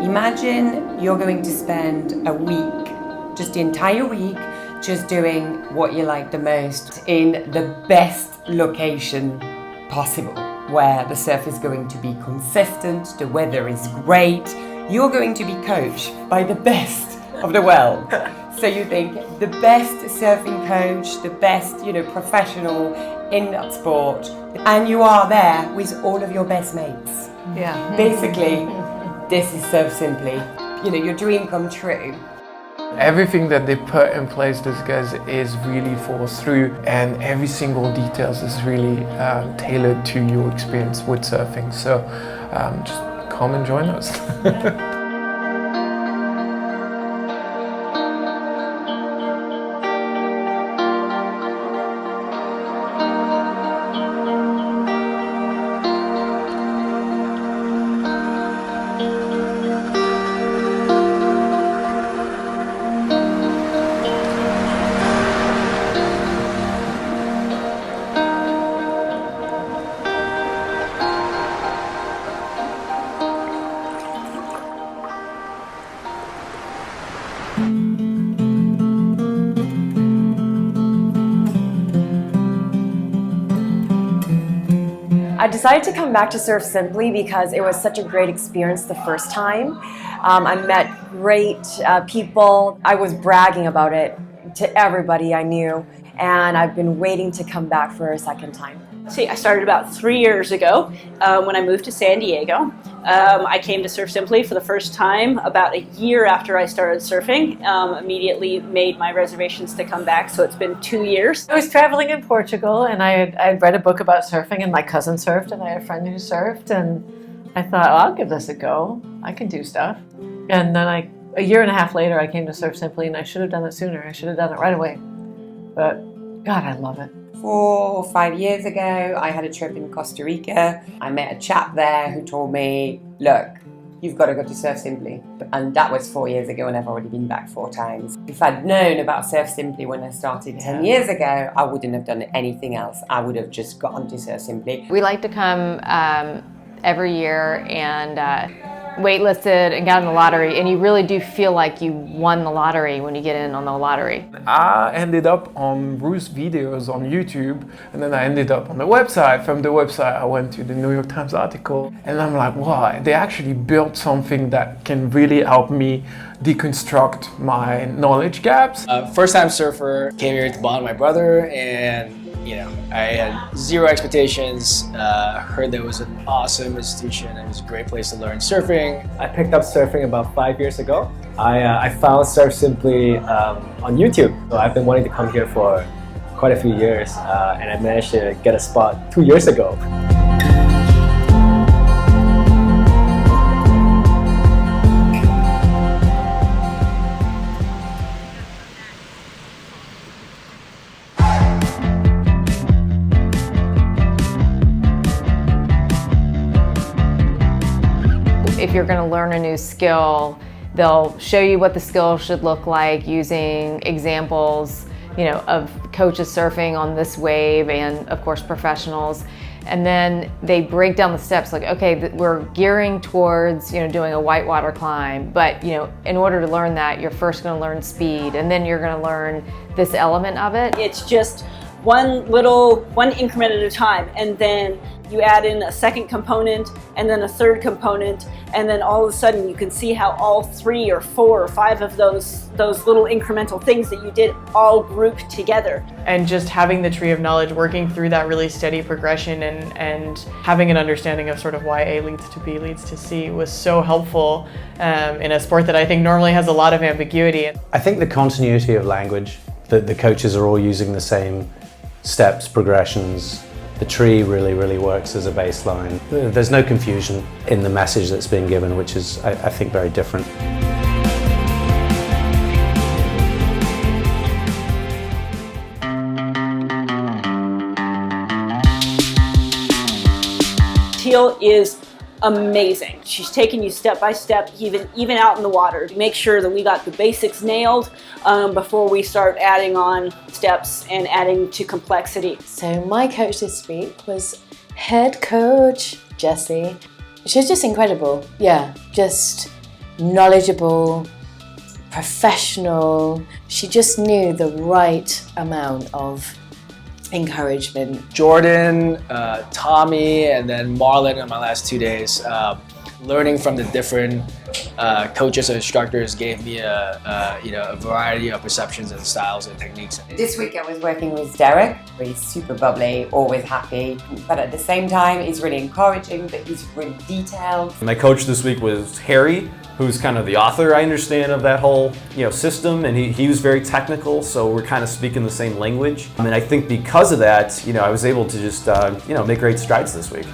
Imagine you're going to spend a week, just the entire week, just doing what you like the most in the best location possible, where the surf is going to be consistent, the weather is great. You're going to be coached by the best of the world. So you think the best surfing coach, the best, professional in that sport, and you are there with all of your best mates. Yeah. Basically, this is Surf Simply. Your dream come true. Everything that they put in place, those guys, is really falls through, and every single details is really tailored to your experience with surfing. So just come and join us. I decided to come back to Surf Simply because it was such a great experience the first time. I met great people. I was bragging about it to everybody I knew, and I've been waiting to come back for a second time. See, I started about 3 years ago when I moved to San Diego. I came to Surf Simply for the first time about a year after I started surfing. Immediately made my reservations to come back, so it's been 2 years. I was traveling in Portugal, and I had read a book about surfing, and my cousin surfed, and I had a friend who surfed, and I thought, well, I'll give this a go. I can do stuff. And then a year and a half later, I came to Surf Simply, and I should have done it sooner. I should have done it right away. But God, I love it. 4 or 5 years ago, I had a trip in Costa Rica. I met a chap there who told me, look, you've got to go to Surf Simply. And that was 4 years ago, and I've already been back 4 times. If I'd known about Surf Simply when I started 10 years ago, I wouldn't have done anything else. I would have just gone to Surf Simply. We like to come every year and waitlisted and got in the lottery, and you really do feel like you won the lottery when you get in on the lottery. I ended up on Bruce's videos on YouTube, and then I ended up on the website. From the website, I went to the New York Times article, and I'm like, wow, they actually built something that can really help me deconstruct my knowledge gaps. First-time surfer, came here to bond with my brother, and I had zero expectations. Heard that it was an awesome institution. It was a great place to learn surfing. I picked up surfing about 5 years ago. I found Surf Simply on YouTube. So I've been wanting to come here for quite a few years, and I managed to get a spot 2 years ago. If you're going to learn a new skill, they'll show you what the skill should look like using examples, of coaches surfing on this wave and of course professionals. And then they break down the steps like, okay, we're gearing towards, doing a whitewater climb, but in order to learn that, you're first going to learn speed, and then you're going to learn this element of it. It's just one increment at a time, and then you add in a second component, and then a third component, and then all of a sudden you can see how all 3 or 4 or 5 of those little incremental things that you did all group together. And just having the tree of knowledge, working through that really steady progression and having an understanding of sort of why A leads to B leads to C was so helpful in a sport that I think normally has a lot of ambiguity. I think the continuity of language, that the coaches are all using the same steps, progressions. The tree really works as a baseline. There's no confusion in the message that's being given, which is, I think, very different. Teal is amazing. She's taking you step by step, even out in the water, to make sure that we got the basics nailed before we start adding on steps and adding to complexity. So my coach this week was head coach Jessie. She was just incredible. Yeah, just knowledgeable, professional. She just knew the right amount of encouragement. Jordan, Tommy, and then Marlon in my last 2 days. Learning from the different coaches and instructors gave me a variety of perceptions and styles and techniques. This week I was working with Derek. He's super bubbly, always happy, but at the same time he's really encouraging, but he's really detailed. My coach this week was Harry, who's kind of the author, I understand, of that whole system, and he was very technical, so we're kind of speaking the same language. And I think because of that, I was able to just make great strides this week.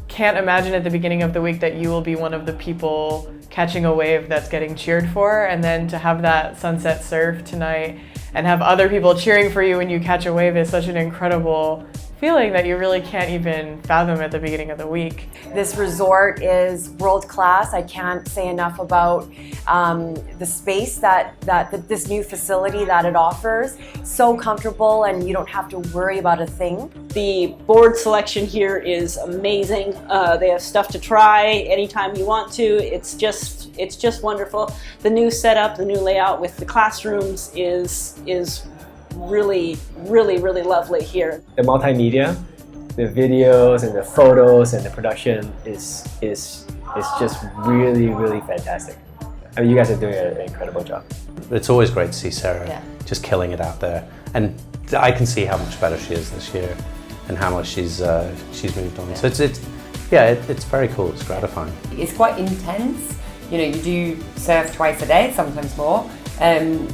Can't imagine at the beginning of the week that you will be one of the people catching a wave that's getting cheered for, and then to have that sunset surf tonight and have other people cheering for you when you catch a wave is such an incredible feeling that you really can't even fathom at the beginning of the week. This resort is world class. I can't say enough about the space that this new facility that it offers. So comfortable, and you don't have to worry about a thing. The board selection here is amazing. They have stuff to try anytime you want to. It's just wonderful. The new setup, the new layout with the classrooms is really lovely here. The multimedia, the videos and the photos and the production is just really fantastic. I mean, you guys are doing an incredible job. It's always great to see Sarah just killing it out there, and I can see how much better she is this year and how much she's moved on. So it's very cool. It's gratifying. It's quite intense. You do surf twice a day, sometimes more. And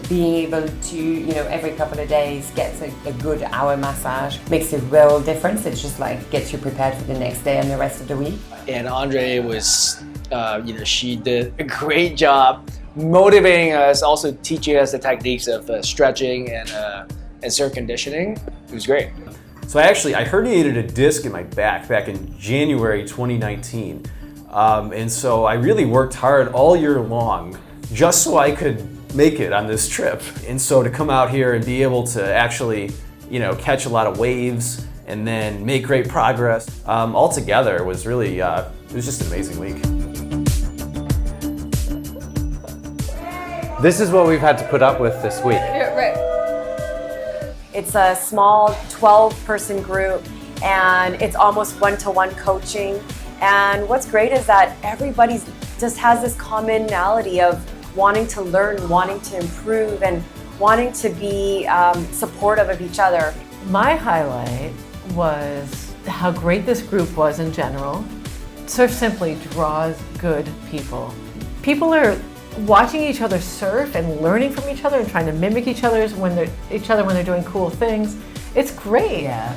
being able to, every couple of days get a good hour massage makes a real difference. It's just like gets you prepared for the next day and the rest of the week. And Andre was, she did a great job motivating us, also teaching us the techniques of stretching and surf conditioning. It was great. So I herniated a disc in my back in January 2019. And so I really worked hard all year long just so I could make it on this trip. And so to come out here and be able to actually, catch a lot of waves and then make great progress, all together was really, it was just an amazing week. This is what we've had to put up with this week. Yeah, right. It's a small 12-person group, and it's almost one-to-one coaching. And what's great is that everybody just has this commonality of wanting to learn, wanting to improve, and wanting to be supportive of each other. My highlight was how great this group was in general. Surf Simply draws good people. People are watching each other surf and learning from each other and trying to mimic each other when they're doing cool things. It's great. Yeah.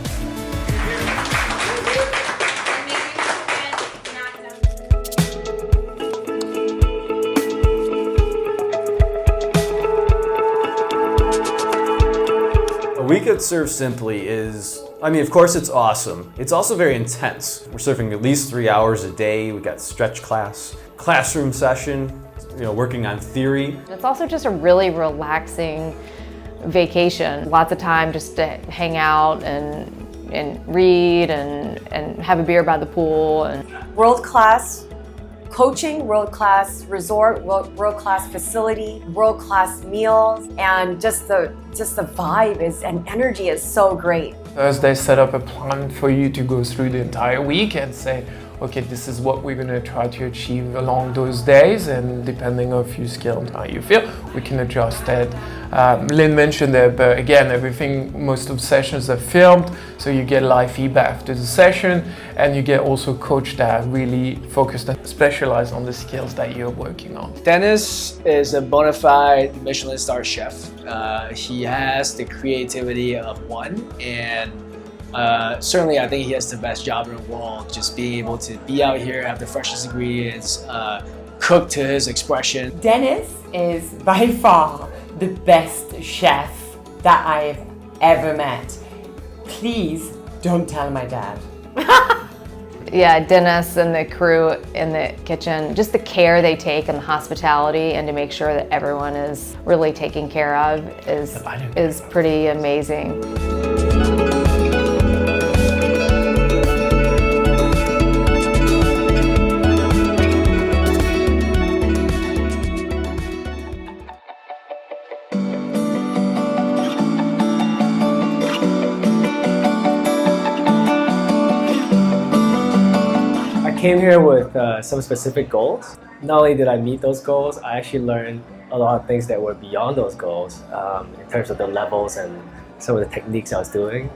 A week at Surf Simply is, of course it's awesome. It's also very intense. We're surfing at least 3 hours a day. We got stretch class, classroom session, working on theory. It's also just a really relaxing vacation. Lots of time just to hang out and read and have a beer by the pool. World-class coaching, world-class resort, world-class facility, world-class meals, and just the vibe and energy is so great. They set up a plan for you to go through the entire week and say, okay, this is what we're going to try to achieve along those days, and depending on your skill and how you feel, we can adjust it. Lynn mentioned that, but again, most of the sessions are filmed, so you get live feedback after the session, and you get also coach that really focused and specialized on the skills that you're working on. Dennis is a bona fide Michelin star chef. He has the creativity of one, and certainly I think he has the best job in the world, just being able to be out here, have the freshest ingredients, cook to his expression. Dennis is by far the best chef that I've ever met. Please don't tell my dad. Yeah, Dennis and the crew in the kitchen, just the care they take and the hospitality and to make sure that everyone is really taken care of is pretty amazing. I came here with some specific goals. Not only did I meet those goals, I actually learned a lot of things that were beyond those goals in terms of the levels and some of the techniques I was doing.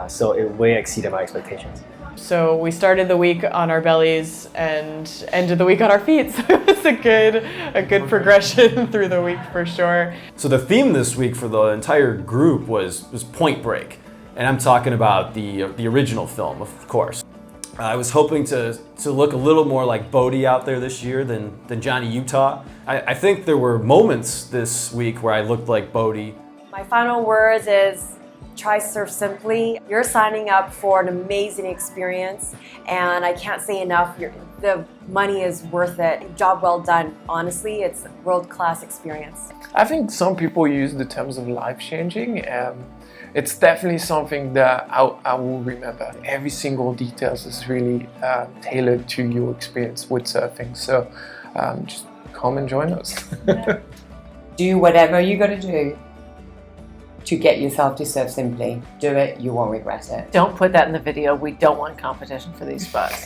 So it way exceeded my expectations. So we started the week on our bellies and ended the week on our feet. So it was a good progression through the week for sure. So the theme this week for the entire group was Point Break. And I'm talking about the original film, of course. I was hoping to look a little more like Bodie out there this year than Johnny Utah. I think there were moments this week where I looked like Bodie. My final words is try Surf Simply. You're signing up for an amazing experience, and I can't say enough, the money is worth it. Job well done. Honestly, it's a world-class experience. I think some people use the terms of life-changing. It's definitely something that I will remember. Every single detail is really tailored to your experience with surfing. So just come and join us. Do whatever you got to do to get yourself to Surf Simply. Do it, you won't regret it. Don't put that in the video. We don't want competition for these spots.